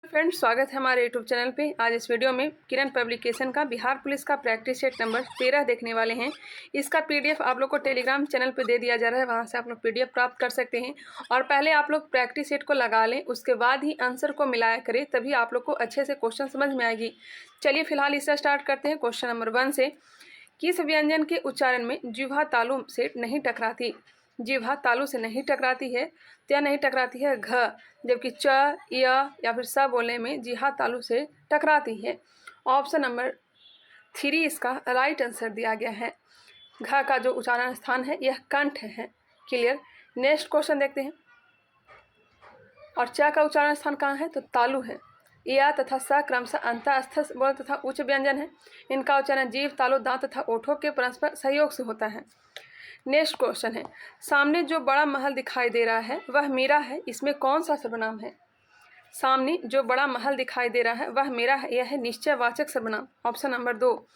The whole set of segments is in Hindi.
फ्रेंड्स, स्वागत है हमारे यूट्यूब चैनल पे। आज इस वीडियो में किरण पब्लिकेशन का बिहार पुलिस का प्रैक्टिस सेट नंबर 13 देखने वाले हैं। इसका पीडीएफ आप लोग को टेलीग्राम चैनल पे दे दिया जा रहा है, वहां से आप लोग पीडीएफ प्राप्त कर सकते हैं। और पहले आप लोग प्रैक्टिस सेट को लगा लें, उसके बाद ही आंसर को मिलाया करें, तभी आप लोग को अच्छे से क्वेश्चन समझ में आएगी। चलिए फिलहाल इससे स्टार्ट करते हैं। क्वेश्चन नंबर 1 से, किस व्यंजन के उच्चारण में जिह्वा तालु से नहीं टकराती? जिह्वा तालु से नहीं टकराती है, तो नहीं टकराती है घ, जबकि च, या फिर स बोलने में जिह्वा तालु से टकराती है। ऑप्शन नंबर 3 इसका राइट आंसर दिया गया है। घ का जो उच्चारण स्थान है यह कंठ है। क्लियर। नेक्स्ट क्वेश्चन देखते हैं। और च का उच्चारण स्थान कहाँ है? तो तालु है। या तथा स क्रमशः अंतःस्थ बोल तथा उच्च व्यंजन है। इनका उच्चारण जीभ, तालु, दांत तथा ओठों के परस्पर सहयोग से होता है। नेक्स्ट क्वेश्चन है, सामने जो बड़ा महल दिखाई दे रहा है वह मेरा है, इसमें कौन सा सर्वनाम है? सामने जो बड़ा महल दिखाई दे रहा है वह मेरा है, यह है निश्चयवाचक सर्वनाम। Option number 2।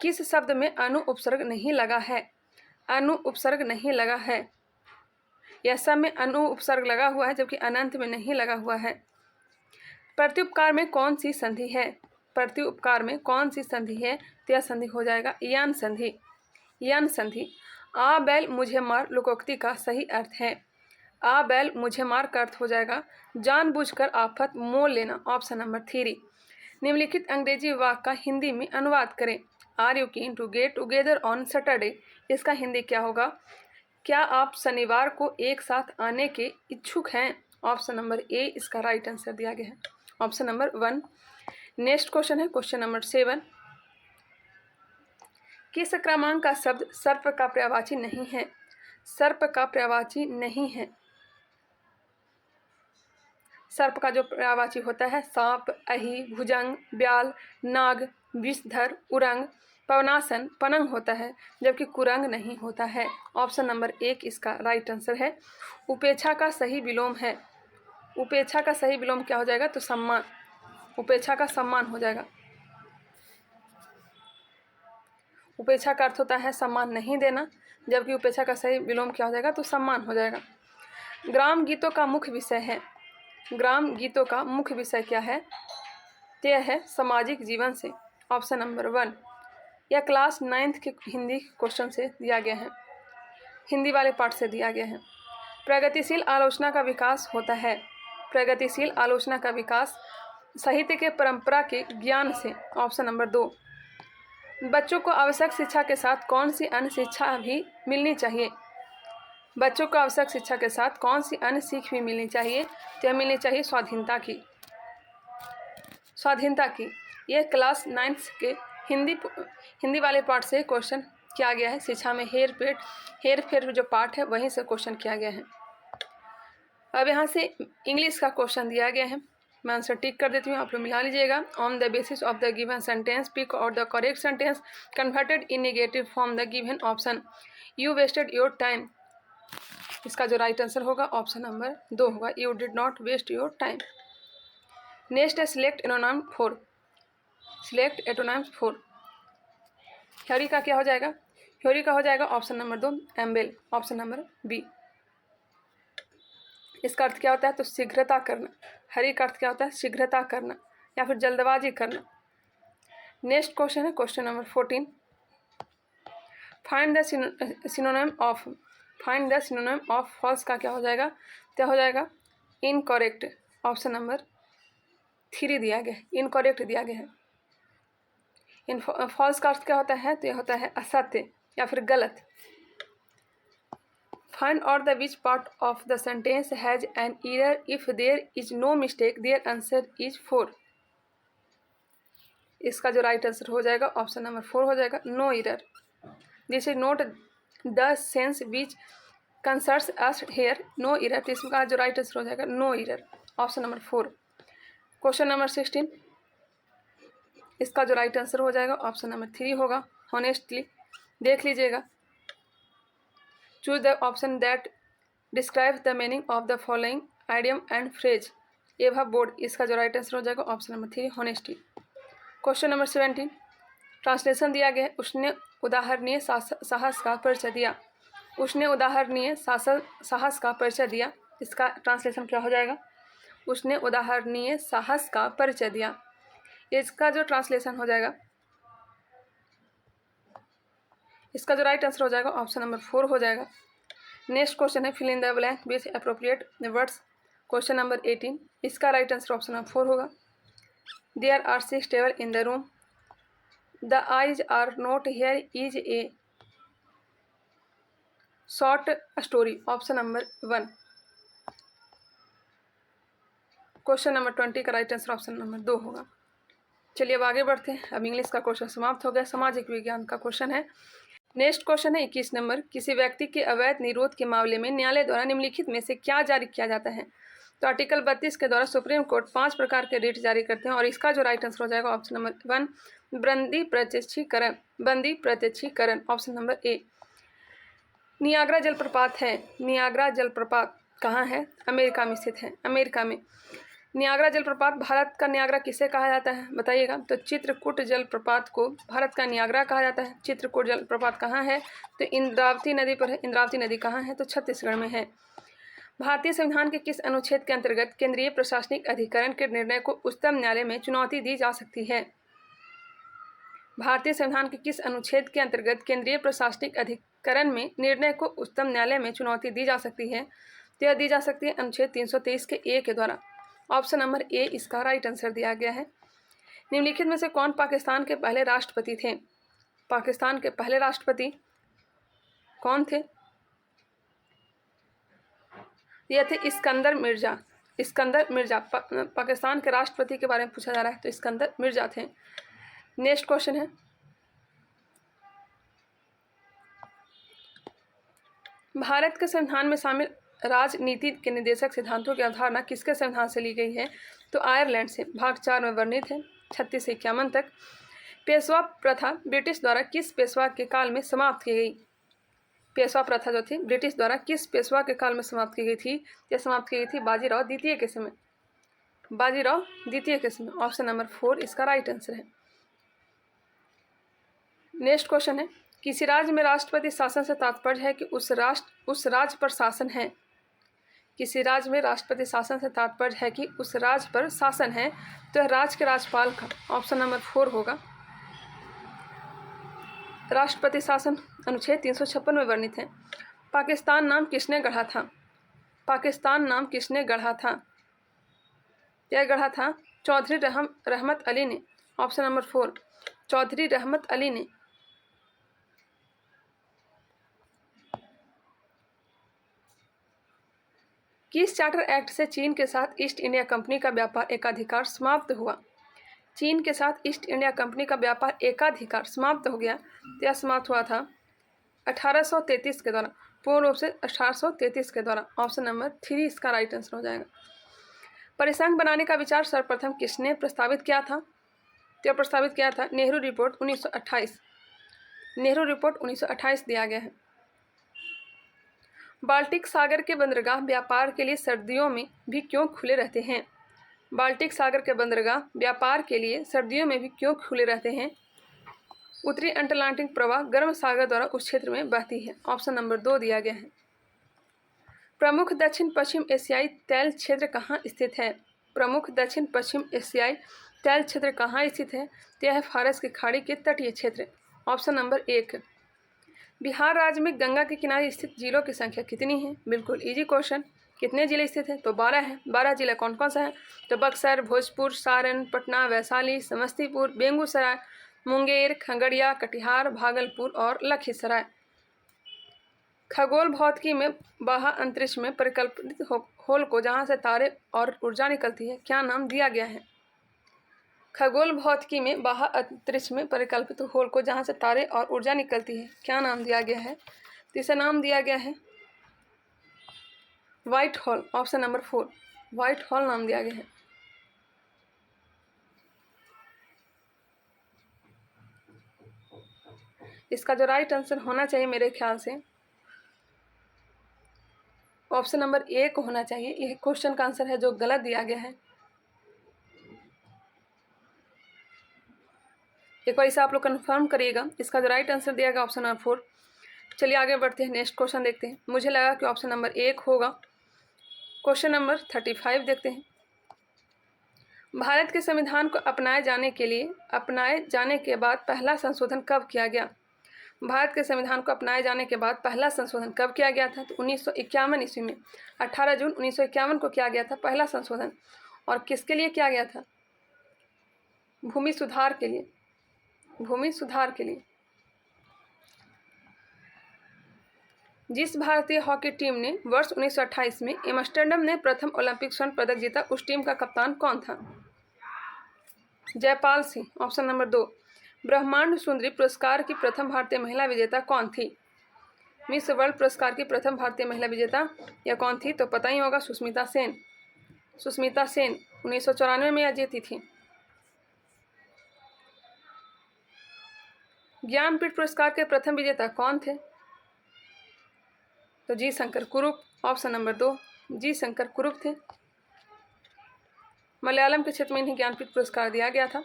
किस शब्द में अनु उपसर्ग नहीं लगा है? अनु उपसर्ग नहीं लगा है। यह सब में अनु उपसर्ग लगा हुआ है, जबकि अनंत में नहीं लगा हुआ है। प्रत्युपकार में कौन सी संधि है? प्रत्युपकार में कौन सी संधि है? तो यह संधि हो जाएगा यन संधि। यन संधि। आ बैल मुझे मार लोकोक्ति का सही अर्थ है। आ बैल मुझे मार का अर्थ हो जाएगा जानबूझकर आफत मोल लेना। Option number 3। निम्नलिखित अंग्रेजी वाक्य का हिंदी में अनुवाद करें। Are you keen to get together on Saturday? इसका हिंदी क्या होगा? क्या आप शनिवार को एक साथ आने के इच्छुक हैं? ऑप्शन नंबर ए इसका राइट आंसर दिया गया है। Option number 1। नेक्स्ट क्वेश्चन है क्वेश्चन नंबर 7। किस क्रमांक का शब्द सर्प का पर्यायवाची नहीं है? सर्प का पर्यायवाची नहीं है। सर्प का जो पर्यायवाची होता है सांप, अहि, भुजंग, ब्याल, नाग, विषधर, उरंग, पवनासन, पनंग होता है, जबकि कुरंग नहीं होता है। ऑप्शन नंबर 1 इसका राइट आंसर है। उपेक्षा का सही विलोम है। उपेक्षा का सही विलोम क्या हो जाएगा? तो सम्मान। उपेक्षा का सम्मान हो जाएगा। उपेक्षा का अर्थ होता है सम्मान नहीं देना, जबकि उपेक्षा का सही विलोम क्या हो जाएगा? तो सम्मान हो जाएगा। ग्राम गीतों का मुख्य विषय है। ग्राम गीतों का मुख्य विषय क्या है? तो यह है सामाजिक जीवन से। Option number 1। यह क्लास 9th के हिंदी क्वेश्चन से दिया गया है, हिंदी वाले पार्ट से दिया गया है। प्रगतिशील आलोचना का विकास होता है। प्रगतिशील आलोचना का विकास साहित्य के परंपरा के ज्ञान से। Option number 2। बच्चों को आवश्यक शिक्षा के साथ कौन सी अन्य शिक्षा भी मिलनी चाहिए? बच्चों को आवश्यक शिक्षा के साथ कौन सी अन्य सीख भी मिलनी चाहिए? तो यह मिलनी चाहिए स्वाधीनता की। स्वाधीनता की। यह क्लास 9th के हिंदी वाले पार्ट से क्वेश्चन किया गया है। शिक्षा में हेर फेर जो पार्ट है वहीं से क्वेश्चन किया गया है। अब यहाँ से इंग्लिश का क्वेश्चन दिया गया है, मैं आंसर टिक कर देती हूँ, आप लोग मिला लीजिएगा। On the basis of the given sentence pick out the correct sentence converted in negative form the given option. You wasted your time. इसका जो राइट आंसर होगा ऑप्शन नंबर 2 होगा। You did not waste your time. Next है select antonym 4। Select antonyms 4। Hoary का क्या हो जाएगा? ह्योरी का हो जाएगा ऑप्शन नंबर 2 एम्बेल। Option number B. इसका अर्थ क्या होता है? तो शीघ्रता करना। हरी का अर्थ क्या होता है? शीघ्रता करना या फिर जल्दबाजी करना। नेक्स्ट क्वेश्चन है question number 14। Find the synonym of false का क्या हो जाएगा? क्या हो जाएगा? इनकरेक्ट। ऑप्शन नंबर 3 दिया गया है, इनकरेक्ट दिया गया है। इन फॉल्स का अर्थ क्या होता है? तो यह होता है असत्य या फिर गलत। Find out the which part of the sentence has an error. If there is no mistake, their answer is 4. इसका जो राइट आंसर हो जाएगा ऑप्शन नंबर 4 हो जाएगा, no error. This is not the sense which concerns us here, no error. तो इसका जो राइट आंसर हो जाएगा no error. Option number 4। Question number 16। इसका जो राइट आंसर हो जाएगा ऑप्शन नंबर 3 होगा, हॉनेस्टली। देख लीजिएगा। Choose the option that describes the meaning of the following idiom and phrase. एवा बोर्ड। इसका जो राइट आंसर हो जाएगा option number 3 honesty. Question number 17। Translation दिया गया है। उसने उदाहरणीय साहस का परिचय दिया। उसने उदाहरणीय साहस का परिचय दिया। इसका ट्रांसलेशन क्या हो जाएगा? उसने उदाहरणीय साहस का परिचय दिया। इसका जो ट्रांसलेशन हो जाएगा, इसका जो राइट आंसर हो जाएगा ऑप्शन नंबर 4 हो जाएगा। नेक्स्ट क्वेश्चन है fill in the blank with appropriate words. Question number 18, इसका राइट आंसर ऑप्शन नंबर 4 होगा। There are 6 table in the room, the eyes are not here is a short story, option number 1। Question number 20 का राइट आंसर ऑप्शन नंबर 2 होगा। चलिए अब आगे बढ़ते हैं। अब इंग्लिश का क्वेश्चन समाप्त हो गया। सामाजिक विज्ञान का क्वेश्चन है। नेक्स्ट क्वेश्चन है 21 नंबर, किसी व्यक्ति के अवैध निरोध के मामले में न्यायालय द्वारा निम्नलिखित में से क्या जारी किया जाता है? तो आर्टिकल 32 के द्वारा सुप्रीम कोर्ट 5 प्रकार के रिट जारी करते हैं और इसका जो राइट आंसर हो जाएगा ऑप्शन नंबर 1 बंदी प्रत्यक्षीकरण, बंदी प्रत्यक्षीकरण, ऑप्शन नंबर ए। नियाग्रा जलप्रपात है, नियाग्रा जलप्रपात कहाँ है? अमेरिका में स्थित है, अमेरिका में। नियाग्रा जलप्रपात भारत का नियाग्रा किसे कहा जाता है बताइएगा? तो चित्रकूट जलप्रपात को भारत का नियाग्रा कहा जाता है। चित्रकूट जलप्रपात कहाँ है? तो इंद्रावती नदी पर है। इंद्रावती नदी कहाँ है? तो छत्तीसगढ़ में है। भारतीय संविधान के किस अनुच्छेद के अंतर्गत केंद्रीय प्रशासनिक अधिकरण के निर्णय को उच्चतम न्यायालय में चुनौती दी जा सकती है? भारतीय संविधान के किस अनुच्छेद के अंतर्गत केंद्रीय प्रशासनिक अधिकरण में निर्णय को उच्चतम न्यायालय में चुनौती दी जा सकती है? तो यह दी जा सकती है अनुच्छेद 323 के ए के द्वारा। ऑप्शन नंबर ए इसका राइट आंसर दिया गया है। निम्नलिखित में से कौन पाकिस्तान के पहले राष्ट्रपति थे? पाकिस्तान के पहले राष्ट्रपति कौन थे? यह थे इस्कंदर मिर्जा। इस्कंदर मिर्जा पाकिस्तान के राष्ट्रपति के बारे में पूछा जा रहा है, तो इस्कंदर मिर्जा थे। नेक्स्ट क्वेश्चन है, भारत के संविधान में शामिल राजनीति के निर्देशक सिद्धांतों की अवधारणा किसके संविधान से ली गई है? तो आयरलैंड से। भाग 4 में वर्णित है 36 से 51 तक। पेशवा प्रथा ब्रिटिश द्वारा किस पेशवा के काल में समाप्त की गई? पेशवा प्रथा जो थी ब्रिटिश द्वारा किस पेशवा के काल में समाप्त की गई थी? यह समाप्त की गई थी बाजीराव द्वितीय के समय। बाजीराव द्वितीय के समय, ऑप्शन नंबर 4 इसका राइट आंसर है। नेक्स्ट क्वेश्चन है, किसी राज्य में राष्ट्रपति शासन से तात्पर्य है कि उस राज्य पर शासन है। किसी राज्य में राष्ट्रपति शासन से तात्पर्य है कि उस राज्य पर शासन है, तो यह राज्य के राज्यपाल का ऑप्शन नंबर 4 होगा। राष्ट्रपति शासन अनुच्छेद 356 में वर्णित है। पाकिस्तान नाम किसने गढ़ा था? पाकिस्तान नाम किसने गढ़ा था? यह गढ़ा था चौधरी रहमत अली ने, ऑप्शन नंबर 4 चौधरी रहमत अली ने। किस चार्टर एक्ट से चीन के साथ ईस्ट इंडिया कंपनी का व्यापार एकाधिकार समाप्त हुआ? चीन के साथ ईस्ट इंडिया कंपनी का व्यापार एकाधिकार समाप्त हो गया। यह समाप्त हुआ था 1833 के द्वारा, पूर्ण रूप से 1833 के द्वारा। ऑप्शन नंबर 3 इसका राइट आंसर हो जाएगा। परिसंघ बनाने का विचार सर्वप्रथम किसने प्रस्तावित किया था? तो प्रस्तावित किया था नेहरू रिपोर्ट 1928। नेहरू रिपोर्ट 1928 दिया गया है। बाल्टिक सागर के बंदरगाह व्यापार के लिए सर्दियों में भी क्यों खुले रहते हैं? बाल्टिक सागर के बंदरगाह व्यापार के लिए सर्दियों में भी क्यों खुले रहते हैं? उत्तरी अटलांटिक प्रवाह गर्म सागर द्वारा उस क्षेत्र में बहती है। ऑप्शन नंबर 2 दिया गया है। प्रमुख दक्षिण पश्चिम एशियाई तैल क्षेत्र कहाँ स्थित है? प्रमुख दक्षिण पश्चिम एशियाई तैल क्षेत्र कहाँ स्थित है? तो यह है फारस की खाड़ी के तटीय क्षेत्र। Option number 1। बिहार राज्य में गंगा के किनारे स्थित जिलों की संख्या कितनी है? बिल्कुल इजी क्वेश्चन। कितने जिले स्थित हैं? तो 12 है। 12 जिला कौन कौन सा है? तो बक्सर, भोजपुर, सारण, पटना, वैशाली, समस्तीपुर, बेगूसराय, मुंगेर, खगड़िया, कटिहार, भागलपुर और लखीसराय। खगोल भौतिकी में बाह्य अंतरिक्ष में परिकल्पित होल को जहाँ से तारे और ऊर्जा निकलती है क्या नाम दिया गया है? खगोल भौतिकी में बाह्य अंतरिक्ष में परिकल्पित होल को जहाँ से तारे और ऊर्जा निकलती है क्या नाम दिया गया है? तो इसे नाम दिया गया है white hole. Option number 4 white hole नाम दिया गया है। इसका जो राइट आंसर होना चाहिए मेरे ख्याल से ऑप्शन नंबर 1 होना चाहिए। यह क्वेश्चन का आंसर है जो गलत दिया गया है। एक बार इसे आप लोग कंफर्म करिएगा। इसका जो राइट आंसर दिया गया ऑप्शन नंबर 4। चलिए आगे बढ़ते हैं, नेक्स्ट क्वेश्चन देखते हैं। मुझे लगा कि ऑप्शन नंबर 1 होगा। क्वेश्चन नंबर 35 देखते हैं। भारत के संविधान को अपनाए जाने के बाद पहला संशोधन कब किया गया? भारत के संविधान को अपनाए जाने के बाद पहला संशोधन कब किया गया था? तो 1951 ईस्वी में 18 जून 1951 को किया गया था पहला संशोधन। और किसके लिए किया गया था? भूमि सुधार के लिए। भूमि सुधार के लिए। जिस भारतीय हॉकी टीम ने वर्ष 1928 में एम्स्टर्डम में प्रथम ओलंपिक स्वर्ण पदक जीता, उस टीम का कप्तान कौन था? जयपाल सिंह। Option number 2। ब्रह्मांड सुंदरी पुरस्कार की प्रथम भारतीय महिला विजेता कौन थी? मिस वर्ल्ड पुरस्कार की प्रथम भारतीय महिला विजेता यह कौन थी? तो पता ही होगा, सुष्मिता सेन। सुष्मिता सेन 1994 में यह जीती थी। ज्ञानपीठ पुरस्कार के प्रथम विजेता कौन थे? तो जी शंकर कुरुप। ऑप्शन नंबर 2 जी शंकर कुरुप थे। मलयालम के क्षेत्र में इन्हें ज्ञानपीठ पुरस्कार दिया गया था।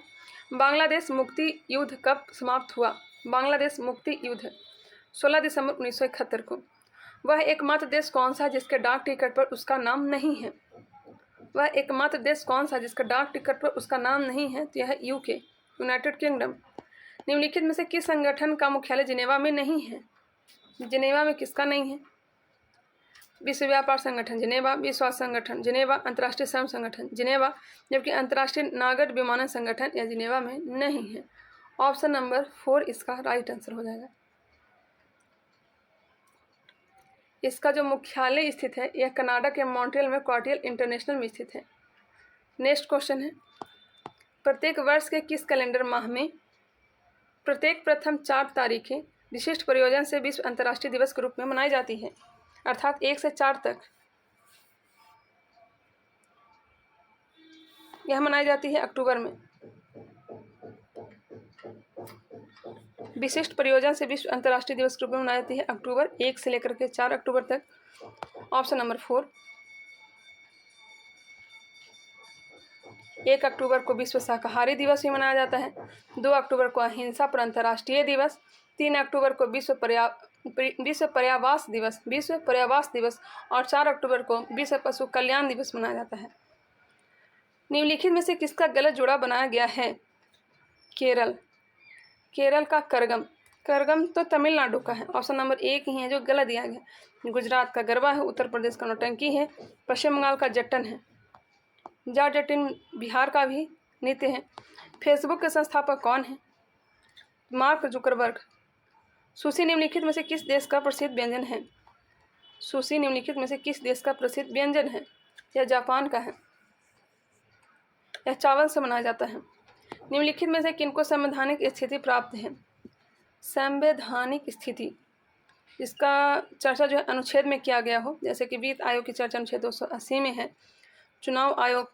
बांग्लादेश मुक्ति युद्ध कब समाप्त हुआ? बांग्लादेश मुक्ति युद्ध 16 दिसंबर 1971 को। वह एकमात्र देश कौन सा जिसके डाक टिकट पर उसका नाम नहीं है? वह एकमात्र देश कौन सा जिसका डाक टिकट पर उसका नाम नहीं है? तो यह है यूके, यूनाइटेड किंगडम। निम्नलिखित में से किस संगठन का मुख्यालय जिनेवा में नहीं है? जिनेवा में किसका नहीं है? विश्व व्यापार संगठन जिनेवा, विश्व स्वास्थ्य संगठन जिनेवा, अंतर्राष्ट्रीय श्रम संगठन जिनेवा, जबकि अंतर्राष्ट्रीय नागर विमानन संगठन या जिनेवा में नहीं है। ऑप्शन नंबर 4 इसका राइट आंसर हो जाएगा। इसका जो मुख्यालय स्थित है यह कनाडा के मॉन्ट्रियल में क्वार्टियल इंटरनेशनल में स्थित है। नेक्स्ट क्वेश्चन है, प्रत्येक वर्ष के किस कैलेंडर माह में प्रत्येक प्रथम 4 तारीखें विशिष्ट प्रयोजन से विश्व अंतर्राष्ट्रीय दिवस के रूप में मनाई जाती है? अर्थात 1 से 4 तक यह मनाई जाती है अक्टूबर में। विशिष्ट प्रयोजन से विश्व अंतर्राष्ट्रीय दिवस के रूप में मनाई जाती है अक्टूबर 1 से लेकर के 4 अक्टूबर तक। Option number 4। 1 अक्टूबर को विश्व शाकाहारी दिवस भी मनाया जाता है, 2 अक्टूबर को अहिंसा पर अंतर्राष्ट्रीय दिवस, 3 अक्टूबर को विश्व पर्यावास दिवस और 4 अक्टूबर को विश्व पशु कल्याण दिवस मनाया जाता है। निम्नलिखित में से किसका गलत जोड़ा बनाया गया है? केरल। केरल का करगम। करगम तो तमिलनाडु का है। ऑप्शन नंबर 1 ही है जो गलत दिया गया। गुजरात का गरबा है, उत्तर प्रदेश का नौटंकी है, पश्चिम बंगाल का जट्टन है, जाट-जटिन बिहार का भी नृत्य है। फेसबुक के संस्थापक कौन है? Mark Zuckerberg. सुशी निम्नलिखित में से किस देश का प्रसिद्ध व्यंजन है? सुशी निम्नलिखित में से किस देश का प्रसिद्ध व्यंजन है? यह जापान का है। यह चावल से बनाया जाता है। निम्नलिखित में से किनको संवैधानिक स्थिति प्राप्त है? संवैधानिक स्थिति इसका चर्चा जो है अनुच्छेद में किया गया हो, जैसे कि वित्त आयोग की चर्चा अनुच्छेद 280 में है, चुनाव आयोग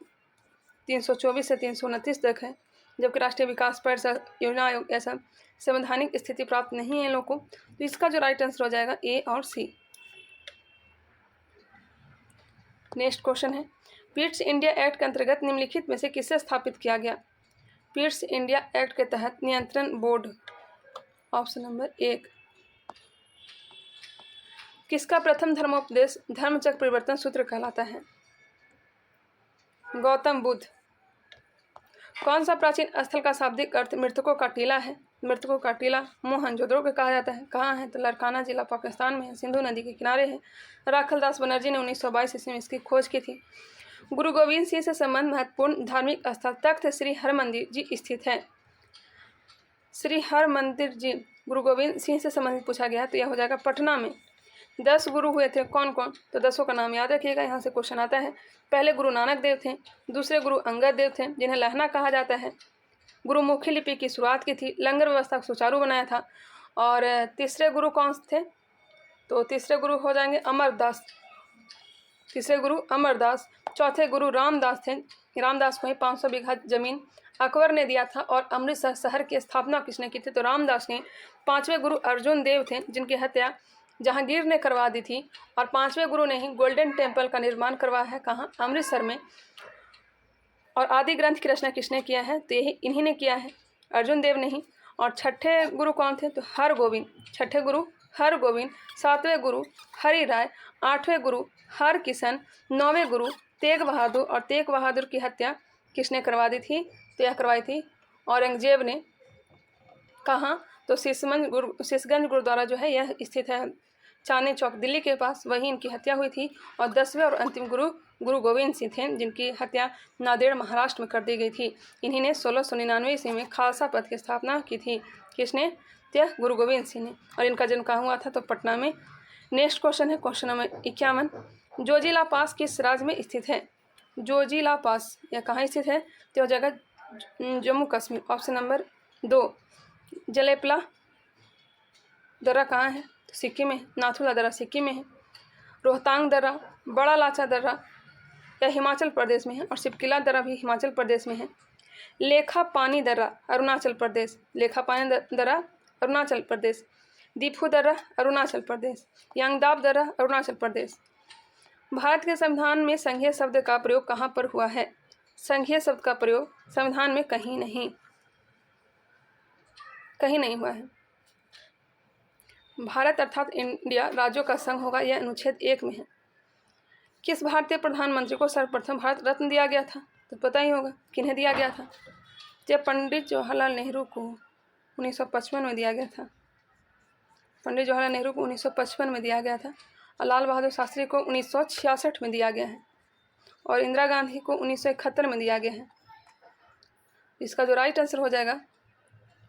324 से 329 तक है, जबकि राष्ट्रीय विकास परिषद योजना आयोग ऐसा संवैधानिक स्थिति प्राप्त नहीं है लोगों को। तो इसका जो राइट आंसर हो जाएगा ए और सी। नेक्स्ट क्वेश्चन है, पिट्स इंडिया एक्ट के अंतर्गत निम्नलिखित में से किसे स्थापित किया गया? पिट्स इंडिया एक्ट के तहत नियंत्रण बोर्ड। Option number 1। किसका प्रथम धर्मोपदेश धर्मचक्र परिवर्तन सूत्र कहलाता है? गौतम बुद्ध। कौन सा प्राचीन स्थल का शाब्दिक अर्थ मृतकों का टीला है? मृतकों का टीला मोहनजोदड़ो को कहा जाता है। कहाँ है? तो लरकाना जिला पाकिस्तान में है, सिंधु नदी के किनारे है। राखलदास बनर्जी ने 1922 ईस्वी में इसकी खोज की थी। गुरु गोविंद सिंह से संबंध महत्वपूर्ण धार्मिक स्थल तख्त श्री हरमंदिर जी स्थित है। श्री हरमंदिर जी गुरु गोविंद सिंह से संबंधित पूछा गया तो यह हो जाएगा पटना में। 10 गुरु हुए थे, कौन कौन? तो 10 का नाम याद रखिएगा, यहाँ से क्वेश्चन आता है। पहले गुरु नानक देव थे, दूसरे गुरु अंगद देव थे जिन्हें लहना कहा जाता है। गुरुमुखी लिपि की शुरुआत की थी, लंगर व्यवस्था को सुचारू बनाया था। और तीसरे गुरु कौन थे? तो तीसरे गुरु हो जाएंगे अमरदास। तीसरे गुरु अमरदास। चौथे गुरु रामदास थे। रामदास को ही 500 बीघा जमीन अकबर ने दिया था। और अमृतसर शहर की स्थापना किसने की थी? तो रामदास ने। 5वें गुरु अर्जुन देव थे जिनकी हत्या जहांगीर ने करवा दी थी। और 5वें गुरु ने ही गोल्डन टेम्पल का निर्माण करवाया है। कहाँ? अमृतसर में। और आदि ग्रंथ की रचना किसने किया है? तो यही इन्हीं ने किया है, अर्जुन देव ने ही। और 6ठे गुरु कौन थे? तो हरगोविंद। 6ठे गुरु हरगोविंद। 7वें गुरु हरि राय। 8वें गुरु हरकिशन। 9वें गुरु तेग बहादुर। और तेग बहादुर की हत्या किसने करवा दी थी? तो यह करवाई थी औरंगजेब ने। कहाँ? तो शीशगंज गुरुद्वारा जो है यह स्थित है चांदनी चौक दिल्ली के पास, वहीं इनकी हत्या हुई थी। और 10वें और अंतिम गुरु गोविंद सिंह थे, जिनकी हत्या नांदेड़ महाराष्ट्र में कर दी गई थी। इन्हीं ने 1699 ईस्वी में खालसा पंथ की स्थापना की थी। किसने? तो गुरु गोविंद सिंह ने। और इनका जन्म कहाँ हुआ था? तो पटना में। नेक्स्ट क्वेश्चन है क्वेश्चन नंबर 51। जोजिला पास किस राज्य में स्थित है? जोजिला पास यह कहाँ स्थित है? तो जगह जम्मू कश्मीर। Option number 2। जलेपला दर्रा कहाँ है? तो सिक्किम में। नाथुला दर्रा सिक्किम में है। रोहतांग दर्रा, बड़ा लाचा दर्रा यह हिमाचल प्रदेश में है। और सिपकिला दर्रा भी हिमाचल प्रदेश में है। लेखा पानी दर्रा अरुणाचल प्रदेश। लेखा पानी दर्रा अरुणाचल प्रदेश। दीफू दर्रा अरुणाचल प्रदेश। यांगदाब दर्रा अरुणाचल प्रदेश। भारत के संविधान में संघीय शब्द का प्रयोग कहाँ पर हुआ है? संघीय शब्द का प्रयोग संविधान में कहीं नहीं हुआ है। भारत अर्थात इंडिया राज्यों का संघ होगा, यह अनुच्छेद 1 में है। किस भारतीय प्रधानमंत्री को सर्वप्रथम भारत रत्न दिया गया था? तो पता ही होगा किन्हें दिया गया था। जब पंडित जवाहरलाल नेहरू को 1955 में दिया गया था। पंडित जवाहरलाल नेहरू को 1955 में दिया गया था। और लाल बहादुर शास्त्री को 1966 में दिया गया है। और इंदिरा गांधी को 1971 में दिया गया है। इसका जो राइट आंसर हो जाएगा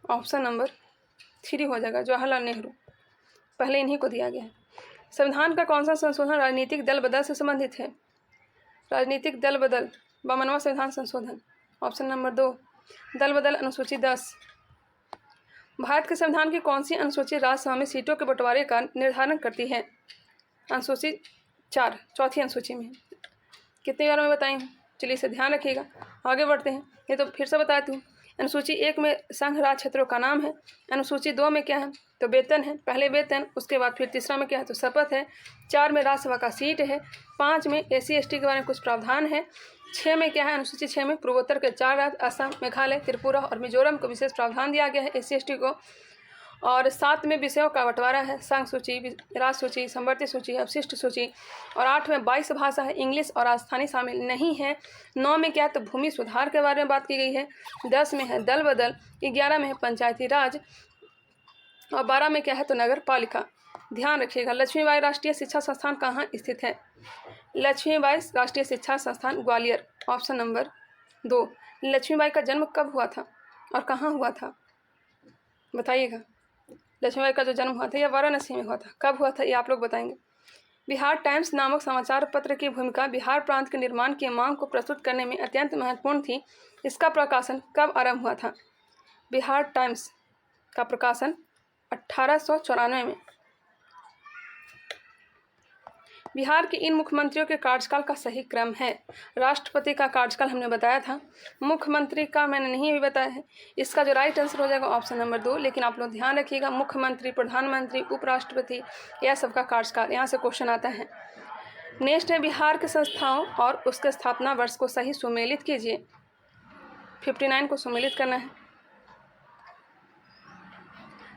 ऑप्शन नंबर 3 हो जाएगा, जवाहरलाल नेहरू। पहले इन्हीं को दिया गया है। संविधान का कौन सा संशोधन राजनीतिक दल बदल से संबंधित है? राजनीतिक दल बदल 52वां संविधान संशोधन। ऑप्शन नंबर 2 दल बदल अनुसूची 10। भारत के संविधान की कौन सी अनुसूची राज्यसभा में सीटों के बंटवारे का निर्धारण करती है? अनुसूची 4 चौथी अनुसूची में। कितनी बार मैं बताई हूँ, चलिए इसे ध्यान रखिएगा। आगे बढ़ते हैं। ये तो फिर से बताती हूँ। अनुसूची 1 में संघ राज्य क्षेत्रों का नाम है। अनुसूची 2 में क्या है? तो वेतन है। पहले वेतन, उसके बाद फिर तीसरा में क्या है? तो शपथ है। 4 में राज्यसभा का सीट है। 5 में SC ST के बारे में कुछ प्रावधान है। 6 में क्या है? अनुसूची 6 में पूर्वोत्तर के 4 राज्य असम, मेघालय, त्रिपुरा और मिजोरम को विशेष प्रावधान दिया गया है SC ST को। और 7 में विषयों का बंटवारा है। संघ सूची, राज्य सूची, संवर्ती सूची, अवशिष्ट सूची। और 8 में 22 भाषा है। इंग्लिश और राजस्थानी शामिल नहीं है। 9 में क्या है? तो भूमि सुधार के बारे में बात की गई है। 10 में है दल बदल। 11 में है पंचायती राज। और 12 में क्या है? तो नगर पालिका। ध्यान रखिएगा। लक्ष्मीबाई राष्ट्रीय शिक्षा संस्थान कहाँ स्थित है? लक्ष्मीबाई राष्ट्रीय शिक्षा संस्थान ग्वालियर। Option number 2। लक्ष्मीबाई का जन्म कब हुआ था और कहाँ हुआ था? बताइएगा। लक्ष्मीबाई का जो जन्म हुआ था यह वाराणसी में हुआ था। कब हुआ था ये आप लोग बताएंगे। बिहार टाइम्स नामक समाचार पत्र की भूमिका बिहार प्रांत के निर्माण की मांग को प्रस्तुत करने में अत्यंत महत्वपूर्ण थी। इसका प्रकाशन कब आरंभ हुआ था? बिहार टाइम्स का प्रकाशन 1894 में। बिहार के इन मुख्यमंत्रियों के कार्यकाल का सही क्रम है। राष्ट्रपति का कार्यकाल हमने बताया था, मुख्यमंत्री का मैंने नहीं भी बताया है। इसका जो राइट आंसर हो जाएगा ऑप्शन नंबर 2। लेकिन आप लोग ध्यान रखिएगा, मुख्यमंत्री, प्रधानमंत्री, उपराष्ट्रपति यह सबका कार्यकाल यहाँ से क्वेश्चन आता है। नेक्स्ट है बिहार के संस्थाओं और उसके स्थापना वर्ष को सही सुमेलित कीजिए। 59 को सुमेलित करना है।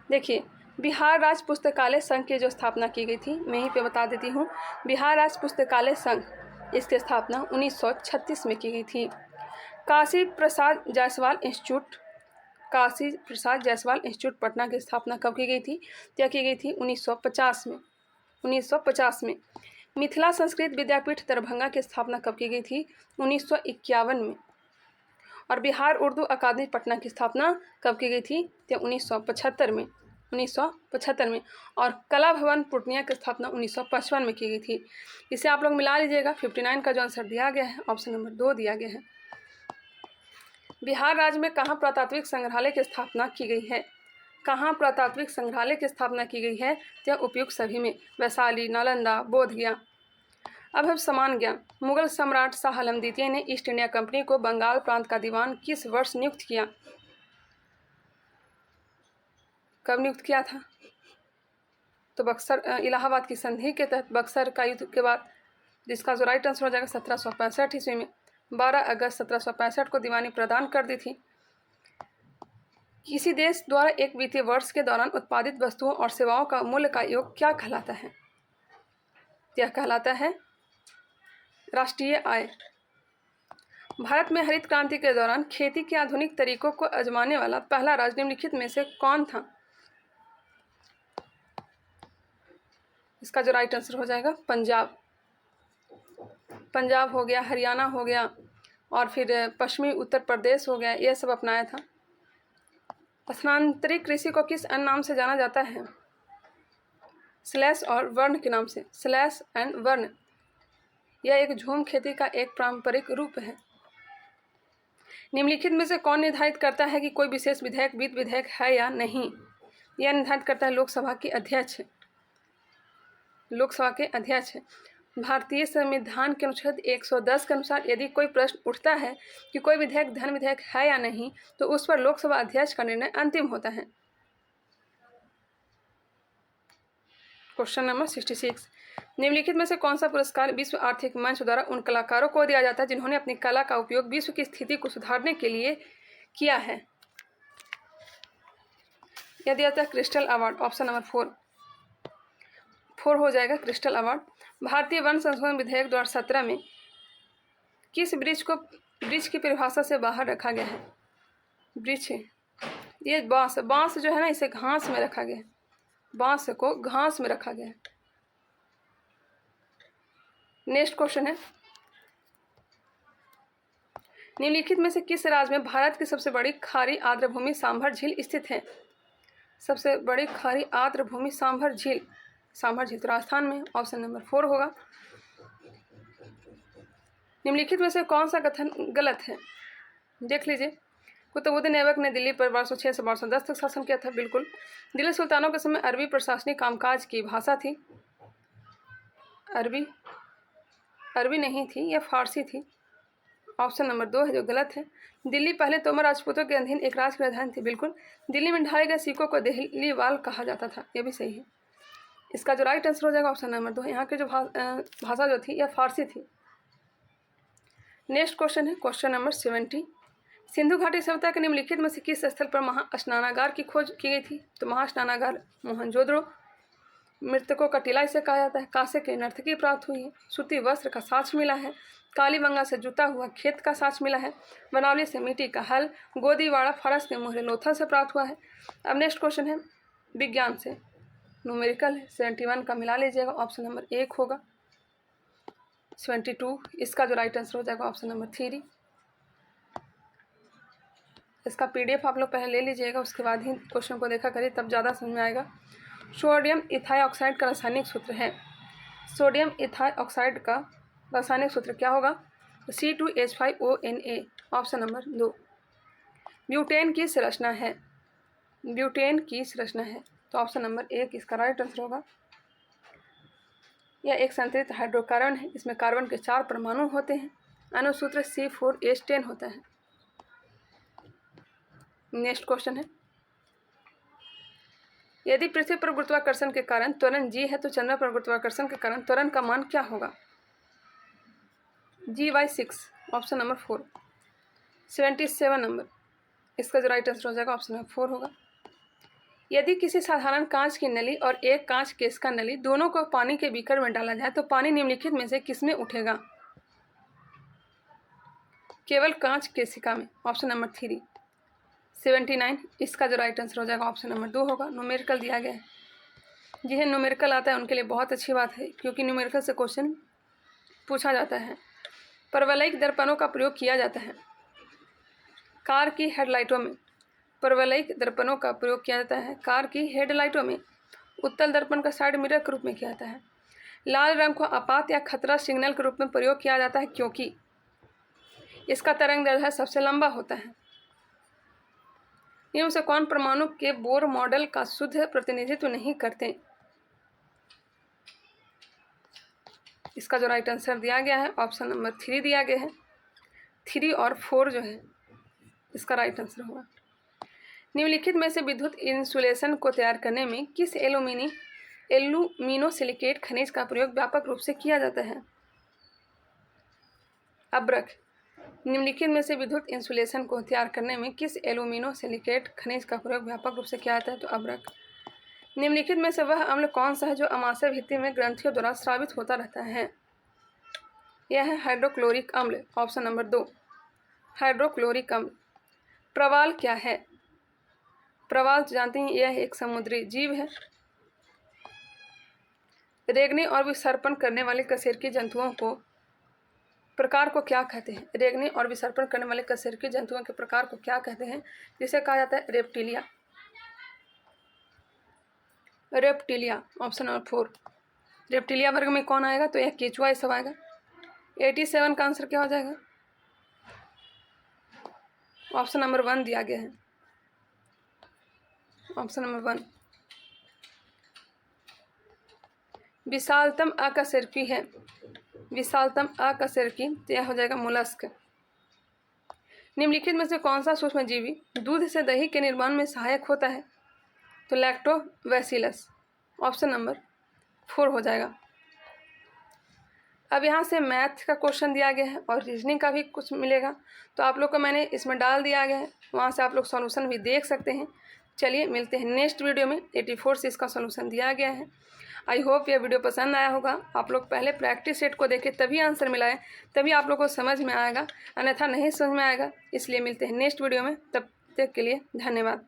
देखिए, बिहार राज्य पुस्तकालय संघ की जो स्थापना की गई थी, मैं यहीं पे बता देती हूँ। बिहार राज्य पुस्तकालय संघ, इसकी स्थापना 1936 में की गई थी। काशी प्रसाद जायसवाल इंस्टीट्यूट पटना की स्थापना कब की गई थी? क्या की गई थी? 1950 में। 1950 में। मिथिला संस्कृत विद्यापीठ दरभंगा की स्थापना कब की गई थी? 1951 में। और बिहार उर्दू अकादमी पटना की स्थापना कब की गई थी? तो 1975 में। 1975 में। और कला भवन पूर्णिया की स्थापना 1955 में की गई थी। इसे आप लोग मिला लीजिएगा। 59 का जो आंसर दिया गया है ऑप्शन नंबर 2 दिया गया है। बिहार राज्य में कहाँ पुरातात्विक संग्रहालय की स्थापना की गई है? कहाँ पुरातात्विक संग्रहालय की स्थापना की गई है? तो उपयुक्त सभी में, वैशाली, नालंदा, बोधगया। अब हम समान ज्ञान। मुगल सम्राट शाह आलम द्वितीय ने ईस्ट इंडिया कंपनी को बंगाल प्रांत का दीवान किस वर्ष नियुक्त किया? कब नियुक्त किया था? तो बक्सर, इलाहाबाद की संधि के तहत बक्सर का युद्ध के बाद, जिसका जो राइट आंसर हो जाएगा 1765 ईस्वी में। 12 अगस्त 1765 को दीवानी प्रदान कर दी थी। किसी देश द्वारा एक वित्तीय वर्ष के दौरान उत्पादित वस्तुओं और सेवाओं का मूल्य का योग क्या कहलाता है? यह कहलाता है राष्ट्रीय आय। भारत में हरित क्रांति के दौरान खेती के आधुनिक तरीकों को आजमाने वाला पहला राज्य निम्नलिखित में से कौन था? इसका जो राइट आंसर हो जाएगा पंजाब। पंजाब हो गया, हरियाणा हो गया और फिर पश्चिमी उत्तर प्रदेश हो गया, यह सब अपनाया था। स्थानांतरित कृषि को किस अन्य नाम से जाना जाता है? स्लैश और वर्ण के नाम से। स्लैश एंड वर्ण, यह एक झूम खेती का एक पारंपरिक रूप है। निम्नलिखित में से कौन निर्धारित करता है कि कोई विशेष विधेयक वित्त विधेयक है या नहीं? यह निर्धारित करता है लोकसभा के अध्यक्ष। लोकसभा के अध्यक्ष। भारतीय संविधान के अनुच्छेद 110 के अनुसार यदि कोई प्रश्न उठता है कि कोई विधेयक धन विधेयक है या नहीं, तो उस पर लोकसभा अध्यक्ष का निर्णय अंतिम होता है। क्वेश्चन नंबर 66, निम्नलिखित में से कौन सा पुरस्कार विश्व आर्थिक मंच द्वारा उन कलाकारों को दिया जाता है जिन्होंने अपनी कला का उपयोग विश्व की स्थिति को सुधारने के लिए किया है? यह दिया जाता है क्रिस्टल अवार्ड। ऑप्शन नंबर 4 हो जाएगा क्रिस्टल अवार्ड। भारतीय वन संशोधन विधेयक 2017 में किस वृक्ष की परिभाषा से बाहर रखा गया है? वृक्ष, ये बांस जो है ना, इसे घास में रखा गया है। बांस को घास में रखा गया है। नेक्स्ट क्वेश्चन है, निम्नलिखित में से किस राज्य में भारत की सबसे बड़ी खारी आर्द्रभूमि सांभर झील स्थित है? सबसे बड़ी खारी आर्द्रभूमि सांभर झील तो राजस्थान में। ऑप्शन नंबर 4 होगा। निम्नलिखित में से कौन सा कथन गलत है? देख लीजिए। कुतुबुद्दीन ऐबक ने दिल्ली पर 1206 से 1210 तक शासन किया था। बिल्कुल। दिल्ली सुल्तानों के समय अरबी प्रशासनिक कामकाज की भाषा थी। अरबी नहीं थी, यह फारसी थी। ऑप्शन नंबर 2 है जो गलत है। दिल्ली पहले तोमर राजपूतों के अधीन एक राज की राजधानी थी। बिल्कुल। दिल्ली में ढाए गए सिक्कों को दिल्ली वाल कहा जाता था, यह भी सही है। इसका जो राइट आंसर हो जाएगा ऑप्शन नंबर 2। यहाँ की जो भाषा जो थी यह फारसी थी। नेक्स्ट क्वेश्चन है क्वेश्चन नंबर 70, सिंधु घाटी सभ्यता के निम्नलिखित में से किस स्थल पर महास्नानागार की खोज की गई थी? तो महास्नानागार मोहनजोदड़ो। मृतकों का टीला इसे कहा जाता है। कांसे की नर्तकी प्राप्त हुई है। सूती वस्त्र का साक्ष्य मिला है। कालीबंगा से जुता हुआ खेत का साक्ष्य मिला है। बनावली से मिट्टी का हल। गोदीवाड़ा फरस के मुहरे लोथल से प्राप्त हुआ है। अब नेक्स्ट क्वेश्चन है विज्ञान से, न्यूमेरिकल है। 71 का मिला लीजिएगा। ऑप्शन नंबर 1 होगा। 72, इसका जो राइट आंसर हो जाएगा ऑप्शन नंबर 3। इसका PDF आप लोग पहले ले लीजिएगा, उसके बाद ही क्वेश्चन को देखा करिए, तब ज़्यादा समझ में आएगा। सोडियम इथाइऑक्साइड का रासायनिक सूत्र है। सोडियम इथाइऑक्साइड का रासायनिक सूत्र क्या होगा? C2H5ONA। Option number 2। ब्यूटेन की संरचना है। ब्यूटेन की संरचना है तो ऑप्शन नंबर 1 इसका राइट आंसर होगा। यह एक संतृप्त हाइड्रोकार्बन है। इसमें कार्बन के 4 परमाणु होते हैं। अनुसूत्र C4H10 होता है। नेक्स्ट क्वेश्चन है, यदि पृथ्वी पर गुरुत्वाकर्षण के कारण त्वरण g है तो चंद्रमा पर गुरुत्वाकर्षण के कारण त्वरण का मान क्या होगा? G/6। Option number 4। 77 नंबर, इसका जो राइट आंसर हो जाएगा ऑप्शन नंबर 4 होगा। यदि किसी साधारण कांच की नली और एक कांच केस का नली दोनों को पानी के बीकर में डाला जाए तो पानी निम्नलिखित में से किसमें उठेगा? केवल कांच केशिका में। Option number 3। 79, इसका जो राइट आंसर हो जाएगा ऑप्शन नंबर 2 होगा। न्यूमेरिकल दिया गया है। जिन्हें न्यूमेरिकल आता है उनके लिए बहुत अच्छी बात है, क्योंकि न्यूमेरिकल से क्वेश्चन पूछा जाता है। परवलयिक दर्पणों का प्रयोग किया जाता है। कार की हेडलाइटों में परवलयिक दर्पणों का प्रयोग किया जाता है। कार की हेडलाइटों में उत्तल दर्पण का साइड मिरर के रूप में किया जाता है। लाल रंग को आपात या खतरा सिग्नल के रूप में प्रयोग किया जाता है क्योंकि इसका तरंगदैर्ध्य सबसे लंबा होता है। इनमें से कौन परमाणु के बोर मॉडल का शुद्ध प्रतिनिधित्व नहीं करते? इसका जो राइट आंसर दिया गया है ऑप्शन नंबर 3 दिया गया है। 3 और 4 जो है इसका राइट आंसर होगा। निम्नलिखित में से विद्युत इंसुलेशन को तैयार करने में किस एल्यूमिनोसिलिकेट खनिज का प्रयोग व्यापक रूप से किया जाता है? अब्रक। निम्नलिखित में से विद्युत इंसुलेशन को तैयार करने में किस एल्यूमिनोसिलिकेट खनिज का प्रयोग व्यापक रूप से किया जाता है? तो अब्रक। निम्नलिखित में से वह अम्ल कौन सा है जो अमाशय भित्ति में ग्रंथियों द्वारा स्रावित होता रहता है? यह है हाइड्रोक्लोरिक अम्ल। Option number 2। हाइड्रोक्लोरिक अम्ल। प्रवाल क्या है? प्रवाल जानते हैं, यह एक समुद्री जीव है। रेंगने और विसर्पण करने वाले कशेरुकी जंतुओं को प्रकार को क्या कहते हैं? रेंगने और विसर्पण करने वाले कशेरुकी जंतुओं के प्रकार को क्या कहते हैं? जिसे कहा जाता है reptilia. Reptilia, option number 4। Reptilia वर्ग में कौन आएगा? तो यह केचुआ ये सब आएगा। 87 का आंसर क्या हो जाएगा? ऑप्शन नंबर 1 दिया गया है, ऑप्शन नंबर 1। विशालतम अकशेरुकी है, विशालतम अकशेरुकी, तो यह हो जाएगा मोलस्क। निम्नलिखित में से कौन सा सूक्ष्मजीवी दूध से दही के निर्माण में सहायक होता है? तो लैक्टोबैसिलस, ऑप्शन नंबर 4 हो जाएगा। अब यहाँ से मैथ का क्वेश्चन दिया गया है और रीजनिंग का भी कुछ मिलेगा, तो आप लोग को मैंने इसमें डाल दिया गया है, वहाँ से आप लोग सॉल्यूशन भी देख सकते हैं। चलिए मिलते हैं नेक्स्ट वीडियो में। 84 से इसका सॉल्यूशन दिया गया है। आई होप यह वीडियो पसंद आया होगा। आप लोग पहले प्रैक्टिस सेट को देखें, तभी आंसर मिलाएं, तभी आप लोग को समझ में आएगा, अन्यथा नहीं समझ में आएगा। इसलिए मिलते हैं नेक्स्ट वीडियो में, तब तक के लिए धन्यवाद।